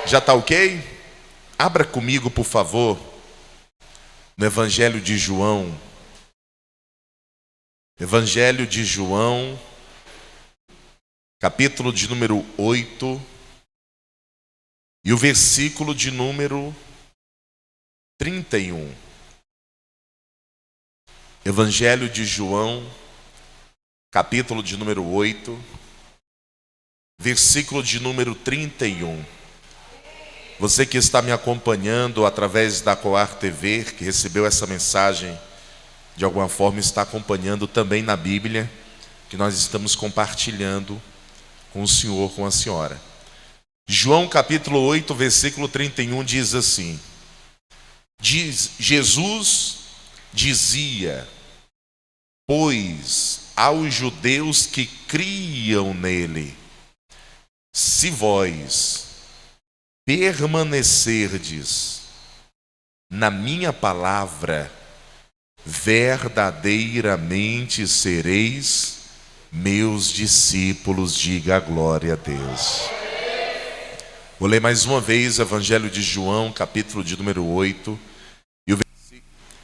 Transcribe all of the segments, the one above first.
Já está ok? Abra comigo, por favor, no Evangelho de João. Evangelho de João, capítulo de número 8, e o versículo de número 31. Evangelho de João, capítulo de número 8, versículo de número 31. Você que está me acompanhando através da Coar TV, que recebeu essa mensagem, de alguma forma está acompanhando também na Bíblia, que nós estamos compartilhando com o senhor, com a senhora. João capítulo 8, versículo 31 diz assim: Jesus dizia, pois aos judeus que criam nele, se vós permanecerdes na minha palavra, verdadeiramente sereis meus discípulos. Diga glória a Deus. Vou ler mais uma vez o Evangelho de João, capítulo de número 8,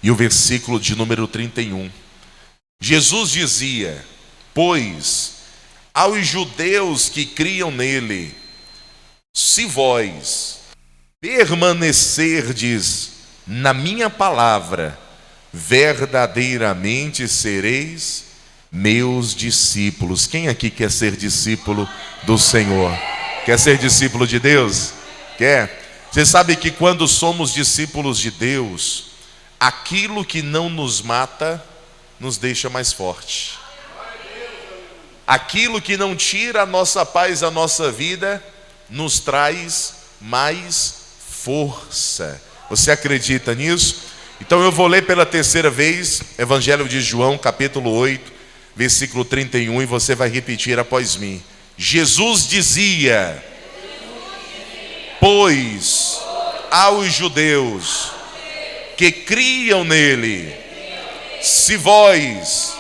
e o versículo de número 31. Jesus dizia, pois aos judeus que criam nele, se vós permanecerdes na minha palavra, verdadeiramente sereis meus discípulos. Quem aqui quer ser discípulo do Senhor? Quer ser discípulo de Deus? Quer? Você sabe que quando somos discípulos de Deus, aquilo que não nos mata nos deixa mais forte. Aquilo que não tira a nossa paz, a nossa vida, nos traz mais força. Você acredita nisso? Então eu vou ler pela terceira vez, Evangelho de João, capítulo 8, versículo 31, e você vai repetir após mim. Jesus dizia, pois aos judeus que criam nele, se vós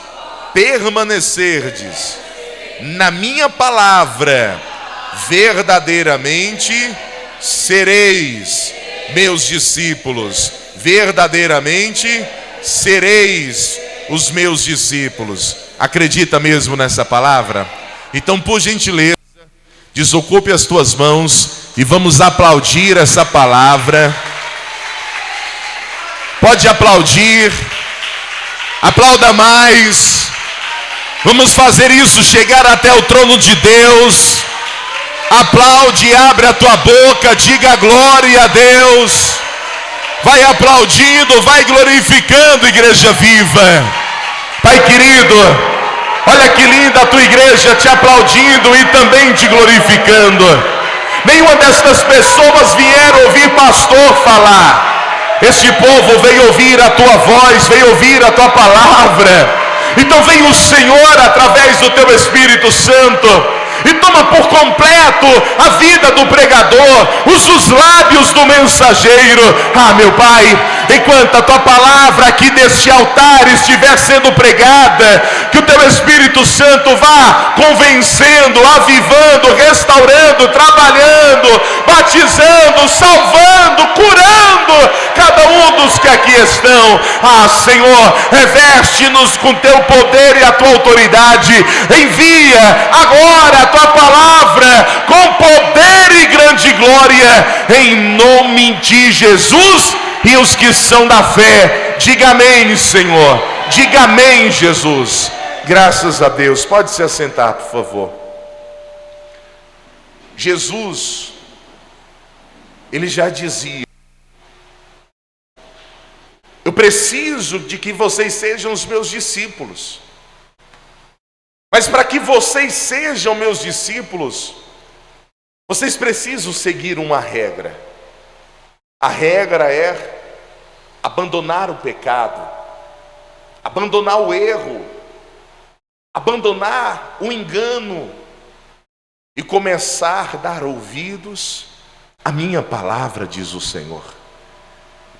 permanecerdes na minha palavra, verdadeiramente sereis meus discípulos. Verdadeiramente sereis os meus discípulos. Acredita mesmo nessa palavra? Então, por gentileza, desocupe as tuas mãos e vamos aplaudir essa palavra. Pode aplaudir, aplauda mais. Vamos fazer isso, chegar até o trono de Deus. Aplaude, abre a tua boca, diga glória a Deus. Vai aplaudindo, vai glorificando, igreja viva. Pai querido, olha que linda a tua igreja te aplaudindo e também te glorificando. Nenhuma destas pessoas vieram ouvir pastor falar. Este povo veio ouvir a tua voz, veio ouvir a tua palavra. Então vem o Senhor através do teu Espírito Santo e toma por completo a vida do pregador, usa os lábios do mensageiro. Ah, meu Pai, enquanto a tua palavra aqui deste altar estiver sendo pregada, que o teu Espírito Santo vá convencendo, avivando, restaurando, trabalhando, batizando, salvando, curando cada um dos que aqui estão. Ah, Senhor, reveste-nos com teu poder e a tua autoridade. Envia agora a tua palavra com poder e grande glória, em nome de Jesus. E os que são da fé, diga amém, Senhor. Diga amém, Jesus. Graças a Deus. Pode se assentar, por favor. Jesus, ele já dizia: eu preciso de que vocês sejam os meus discípulos. Mas para que vocês sejam meus discípulos, vocês precisam seguir uma regra. A regra é abandonar o pecado, abandonar o erro, abandonar o engano e começar a dar ouvidos à minha palavra, diz o Senhor.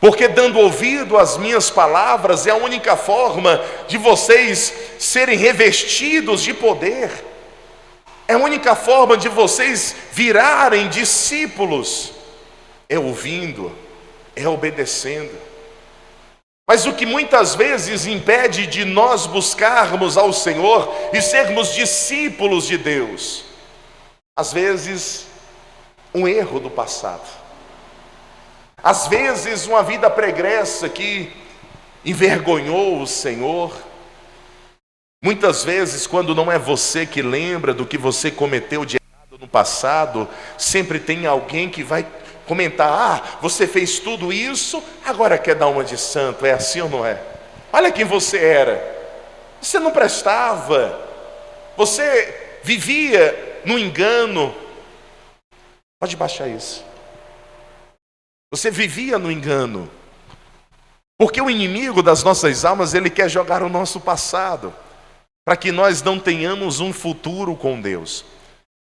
Porque dando ouvido às minhas palavras é a única forma de vocês serem revestidos de poder. É a única forma de vocês virarem discípulos é ouvindo, é obedecendo. Mas o que muitas vezes impede de nós buscarmos ao Senhor e sermos discípulos de Deus, às vezes um erro do passado, às vezes uma vida pregressa que envergonhou o Senhor. Muitas vezes, quando não é você que lembra do que você cometeu de errado no passado, sempre tem alguém que vai comentar: você fez tudo isso, agora quer dar uma de santo. É assim ou não é? Olha quem você era. Você não prestava, você vivia no engano. Pode baixar isso. Você vivia no engano, porque o inimigo das nossas almas, ele quer jogar o nosso passado, para que nós não tenhamos um futuro com Deus.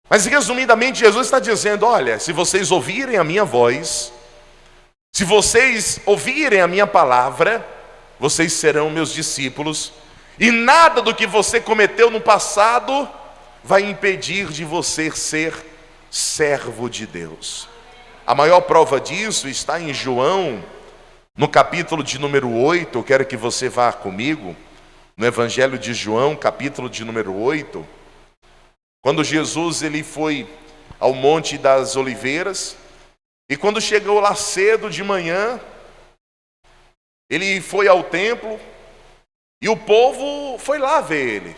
Mas resumidamente, Jesus está dizendo: olha, se vocês ouvirem a minha voz, se vocês ouvirem a minha palavra, vocês serão meus discípulos, e nada do que você cometeu no passado vai impedir de você ser servo de Deus. A maior prova disso está em João, no capítulo de número 8, eu quero que você vá comigo, no Evangelho de João, capítulo de número 8, quando Jesus ele foi ao Monte das Oliveiras, e quando chegou lá cedo de manhã, ele foi ao templo, e o povo foi lá ver ele,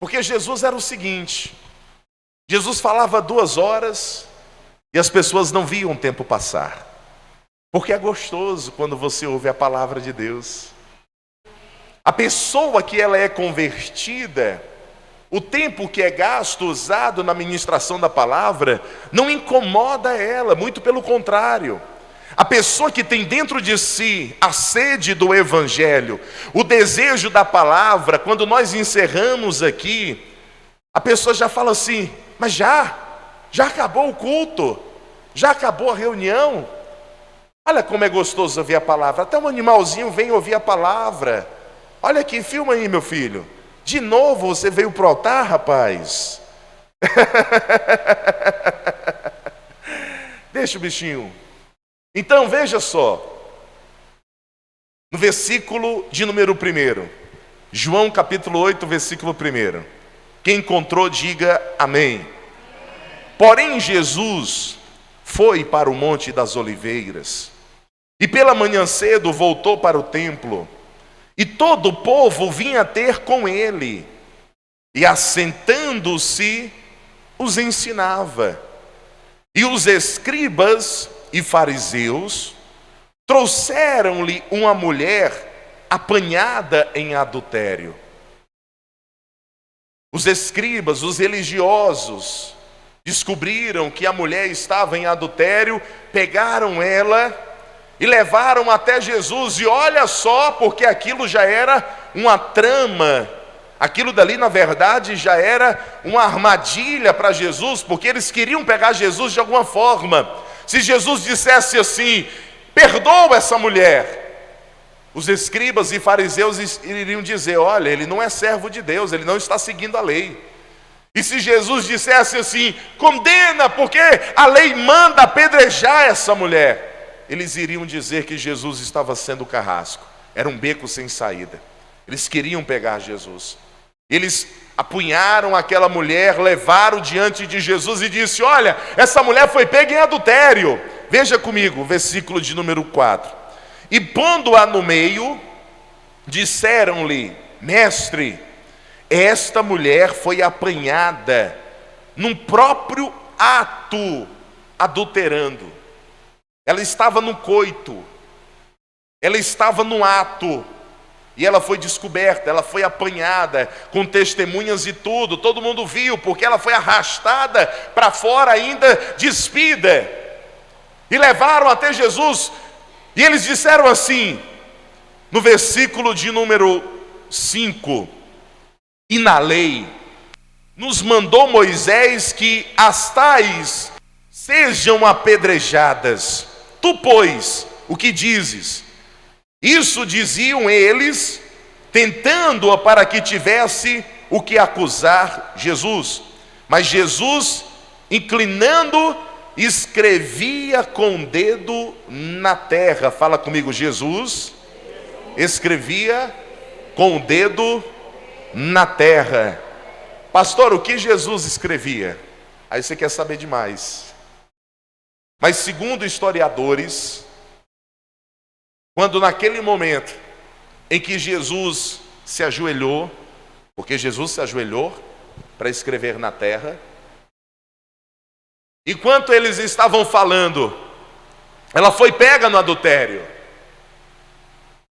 porque Jesus era o seguinte: Jesus falava 2 horas, e as pessoas não viam o tempo passar, porque é gostoso quando você ouve a palavra de Deus. A pessoa que ela é convertida, o tempo que é gasto, usado na ministração da palavra, não incomoda ela, muito pelo contrário. A pessoa que tem dentro de si a sede do Evangelho, o desejo da palavra, quando nós encerramos aqui, a pessoa já fala assim: mas já acabou o culto, já acabou a reunião. Olha como é gostoso ouvir a palavra, até um animalzinho vem ouvir a palavra. Olha aqui, filma aí, meu filho. De novo você veio pro altar, rapaz? Deixa o bichinho. Então veja só, no versículo de número 1, João capítulo 8, versículo 1. Quem encontrou, diga amém. Porém Jesus foi para o Monte das Oliveiras, e pela manhã cedo voltou para o templo, e todo o povo vinha ter com ele, e assentando-se, os ensinava. E os escribas e fariseus trouxeram-lhe uma mulher apanhada em adultério. Os escribas, os religiosos, descobriram que a mulher estava em adultério, pegaram ela e levaram até Jesus. E olha só, porque aquilo já era uma trama, aquilo dali na verdade já era uma armadilha para Jesus, porque eles queriam pegar Jesus de alguma forma. Se Jesus dissesse assim: perdoa essa mulher, os escribas e fariseus iriam dizer: olha, ele não é servo de Deus, ele não está seguindo a lei. E se Jesus dissesse assim: condena, porque a lei manda apedrejar essa mulher, eles iriam dizer que Jesus estava sendo carrasco, era um beco sem saída. Eles queriam pegar Jesus. Eles apunharam aquela mulher, levaram diante de Jesus e disse: olha, essa mulher foi pega em adultério. Veja comigo, versículo de número 4. E pondo-a no meio, disseram-lhe: mestre, esta mulher foi apanhada num próprio ato, adulterando. Ela estava no coito, ela estava no ato, e ela foi descoberta, ela foi apanhada, com testemunhas e tudo, todo mundo viu, porque ela foi arrastada para fora ainda, despida, e levaram até Jesus, e eles disseram assim, no versículo de número 5, e na lei, nos mandou Moisés que as tais sejam apedrejadas. Tu, pois, o que dizes? Isso diziam eles, tentando-a para que tivesse o que acusar Jesus. Mas Jesus, inclinando, escrevia com o dedo na terra. Fala comigo, Jesus escrevia com o dedo na terra. Pastor, o que Jesus escrevia? Aí você quer saber demais. Mas segundo historiadores, quando naquele momento em que Jesus se ajoelhou, porque Jesus se ajoelhou para escrever na terra, enquanto eles estavam falando, ela foi pega no adultério,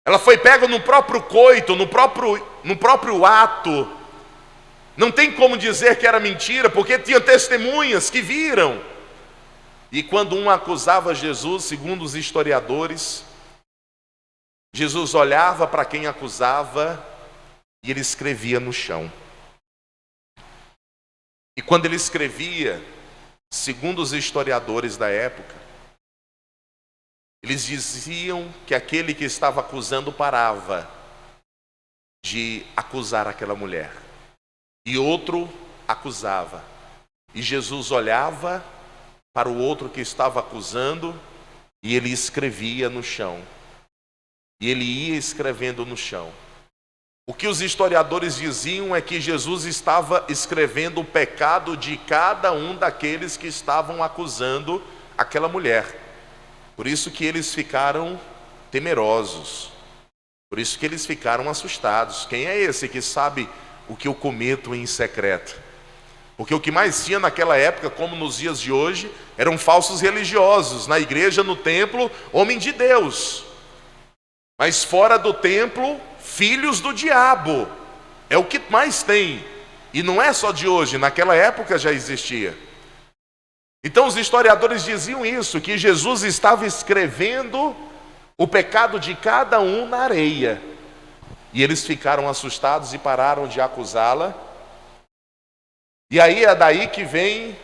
ela foi pega no próprio coito, no próprio ato. Não tem como dizer que era mentira, porque tinha testemunhas que viram. E quando um acusava Jesus, segundo os historiadores, Jesus olhava para quem acusava e ele escrevia no chão. E quando ele escrevia, segundo os historiadores da época, eles diziam que aquele que estava acusando parava de acusar aquela mulher. E outro acusava. E Jesus olhava para o outro que estava acusando e ele escrevia no chão. E ele ia escrevendo no chão. O que os historiadores diziam é que Jesus estava escrevendo o pecado de cada um daqueles que estavam acusando aquela mulher. Por isso que eles ficaram temerosos. Por isso que eles ficaram assustados. Quem é esse que sabe o que eu cometo em secreto? Porque o que mais tinha naquela época, como nos dias de hoje, eram falsos religiosos. Na igreja, no templo, homem de Deus. Mas fora do templo, filhos do diabo. É o que mais tem. E não é só de hoje, naquela época já existia. Então os historiadores diziam isso, que Jesus estava escrevendo o pecado de cada um na areia. E eles ficaram assustados e pararam de acusá-la. E aí é daí que vem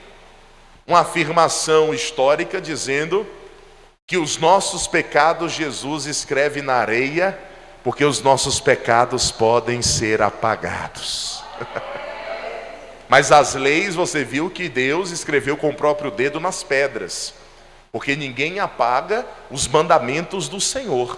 uma afirmação histórica dizendo que os nossos pecados Jesus escreve na areia, porque os nossos pecados podem ser apagados. Mas as leis, você viu que Deus escreveu com o próprio dedo nas pedras, porque ninguém apaga os mandamentos do Senhor.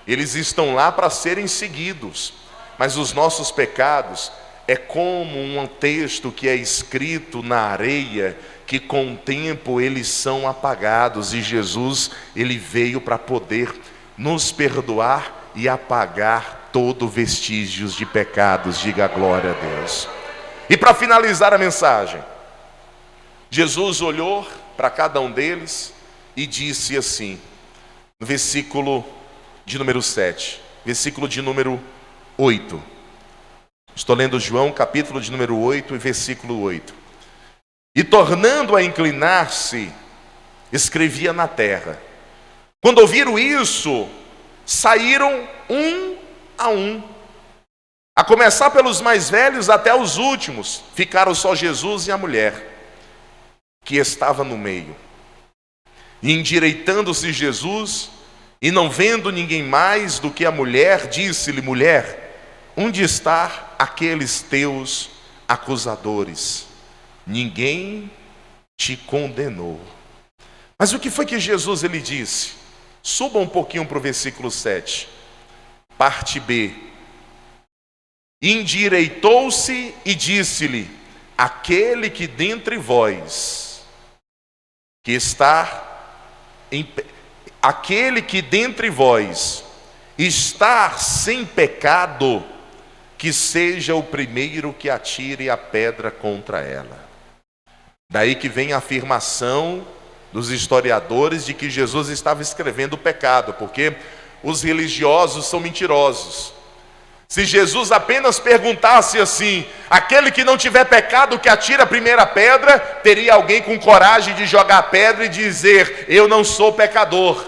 Eles estão lá para serem seguidos. Mas os nossos pecados é como um texto que é escrito na areia, que com o tempo eles são apagados. E Jesus, ele veio para poder nos perdoar e apagar todo vestígios de pecados. Diga glória a Deus. E para finalizar a mensagem, Jesus olhou para cada um deles e disse assim, no versículo de número 7, versículo de número 8. Estou lendo João, capítulo de número 8 e versículo 8. E tornando a inclinar-se, escrevia na terra. Quando ouviram isso, saíram um a um. A começar pelos mais velhos até os últimos, ficaram só Jesus e a mulher, que estava no meio. E endireitando-se Jesus, e não vendo ninguém mais do que a mulher, disse-lhe, mulher, onde estão aqueles teus acusadores? Ninguém te condenou. Mas o que foi que Jesus ele disse? Suba um pouquinho para o versículo 7, parte B. Endireitou-se e disse-lhe, aquele que dentre vós que está aquele que dentre vós está sem pecado, que seja o primeiro que atire a pedra contra ela. Daí que vem a afirmação dos historiadores de que Jesus estava escrevendo o pecado, porque os religiosos são mentirosos. Se Jesus apenas perguntasse assim, aquele que não tiver pecado que atire a primeira pedra, teria alguém com coragem de jogar a pedra e dizer, eu não sou pecador.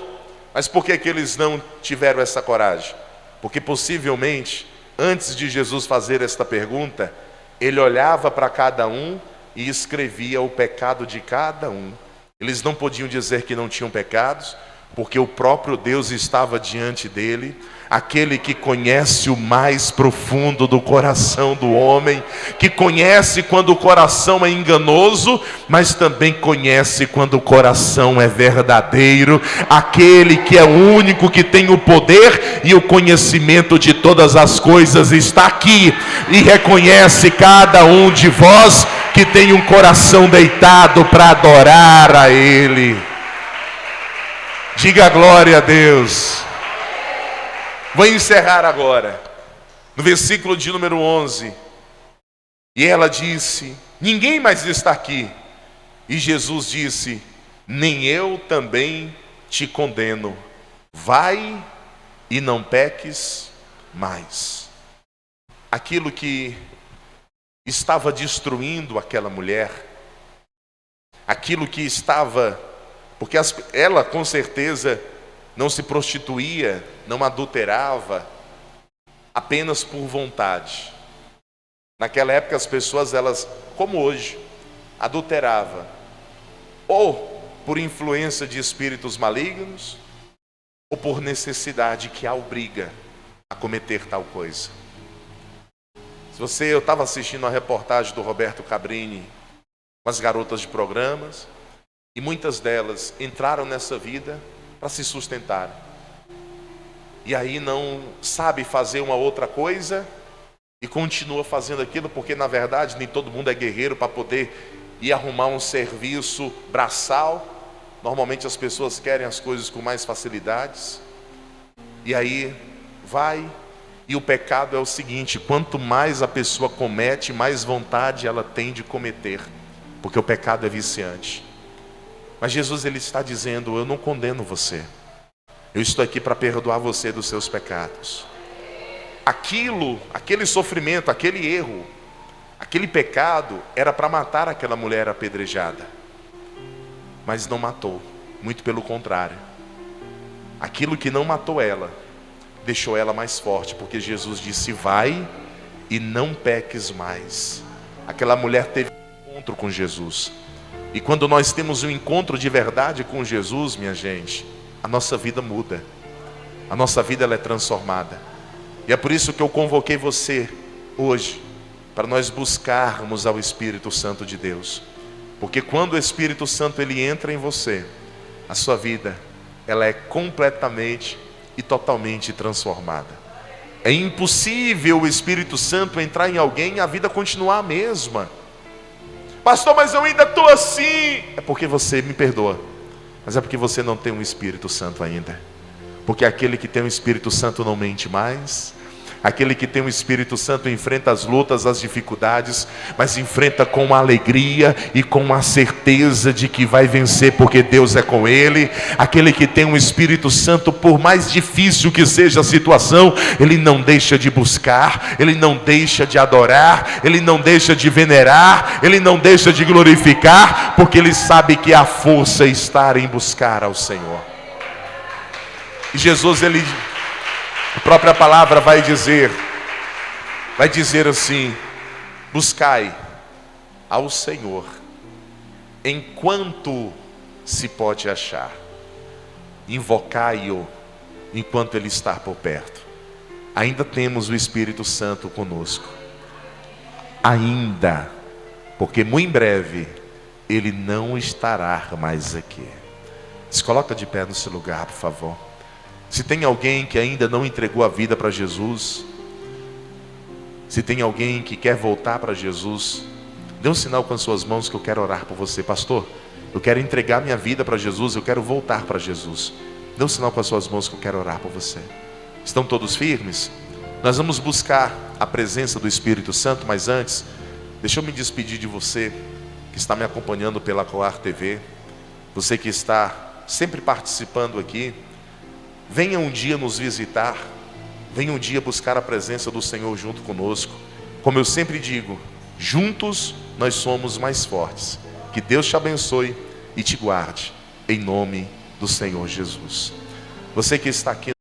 Mas por que eles não tiveram essa coragem? Porque possivelmente, antes de Jesus fazer esta pergunta, ele olhava para cada um e escrevia o pecado de cada um. Eles não podiam dizer que não tinham pecados, porque o próprio Deus estava diante dele, aquele que conhece o mais profundo do coração do homem, que conhece quando o coração é enganoso, mas também conhece quando o coração é verdadeiro, aquele que é o único que tem o poder e o conhecimento de todas as coisas, está aqui e reconhece cada um de vós que tem um coração deitado para adorar a Ele. Diga glória a Deus. Vou encerrar agora, no versículo de número 11. E ela disse: ninguém mais está aqui. E Jesus disse: nem eu também te condeno. Vai e não peques mais. Aquilo que estava destruindo aquela mulher, aquilo que estava... Porque ela com certeza não se prostituía, não adulterava apenas por vontade. Naquela época as pessoas, elas, como hoje, adulteravam ou por influência de espíritos malignos ou por necessidade que a obriga a cometer tal coisa. Eu estava assistindo a reportagem do Roberto Cabrini com as garotas de programas, e muitas delas entraram nessa vida para se sustentar. E aí não sabe fazer uma outra coisa e continua fazendo aquilo, porque na verdade nem todo mundo é guerreiro para poder ir arrumar um serviço braçal. Normalmente as pessoas querem as coisas com mais facilidades. E aí vai, e o pecado é o seguinte: quanto mais a pessoa comete, mais vontade ela tem de cometer, porque o pecado é viciante. Mas Jesus, ele está dizendo: eu não condeno você, eu estou aqui para perdoar você dos seus pecados. Aquele sofrimento, aquele erro, aquele pecado era para matar aquela mulher apedrejada, mas não matou, muito pelo contrário. Aquilo que não matou ela, deixou ela mais forte, porque Jesus disse: vai e não peques mais. Aquela mulher teve um encontro com Jesus. E quando nós temos um encontro de verdade com Jesus, minha gente, a nossa vida muda. A nossa vida, ela é transformada. E é por isso que eu convoquei você hoje, para nós buscarmos ao Espírito Santo de Deus. Porque quando o Espírito Santo, ele entra em você, a sua vida, ela é completamente e totalmente transformada. É impossível o Espírito Santo entrar em alguém e a vida continuar a mesma. Pastor, mas eu ainda estou assim. É porque você, me perdoa, mas é porque você não tem um Espírito Santo ainda. Porque aquele que tem o Espírito Santo não mente mais. Aquele que tem o Espírito Santo enfrenta as lutas, as dificuldades, mas enfrenta com alegria e com a certeza de que vai vencer, porque Deus é com ele. Aquele que tem o Espírito Santo, por mais difícil que seja a situação, ele não deixa de buscar, ele não deixa de adorar, ele não deixa de venerar, ele não deixa de glorificar, porque ele sabe que a força está em buscar ao Senhor. E Jesus, ele... a própria palavra vai dizer assim: buscai ao Senhor enquanto se pode achar, invocai-o enquanto ele está por perto. Ainda temos o Espírito Santo conosco, ainda, porque muito em breve ele não estará mais aqui. Se coloca de pé no seu lugar, por favor. Se tem alguém que ainda não entregou a vida para Jesus, se tem alguém que quer voltar para Jesus, dê um sinal com as suas mãos que eu quero orar por você. Pastor, eu quero entregar minha vida para Jesus, eu quero voltar para Jesus. Dê um sinal com as suas mãos que eu quero orar por você. Estão todos firmes? Nós vamos buscar a presença do Espírito Santo, mas antes, deixa eu me despedir de você que está me acompanhando pela Coar TV, você que está sempre participando aqui. Venha um dia nos visitar, venha um dia buscar a presença do Senhor junto conosco. Como eu sempre digo, juntos nós somos mais fortes. Que Deus te abençoe e te guarde, em nome do Senhor Jesus. Você que está aqui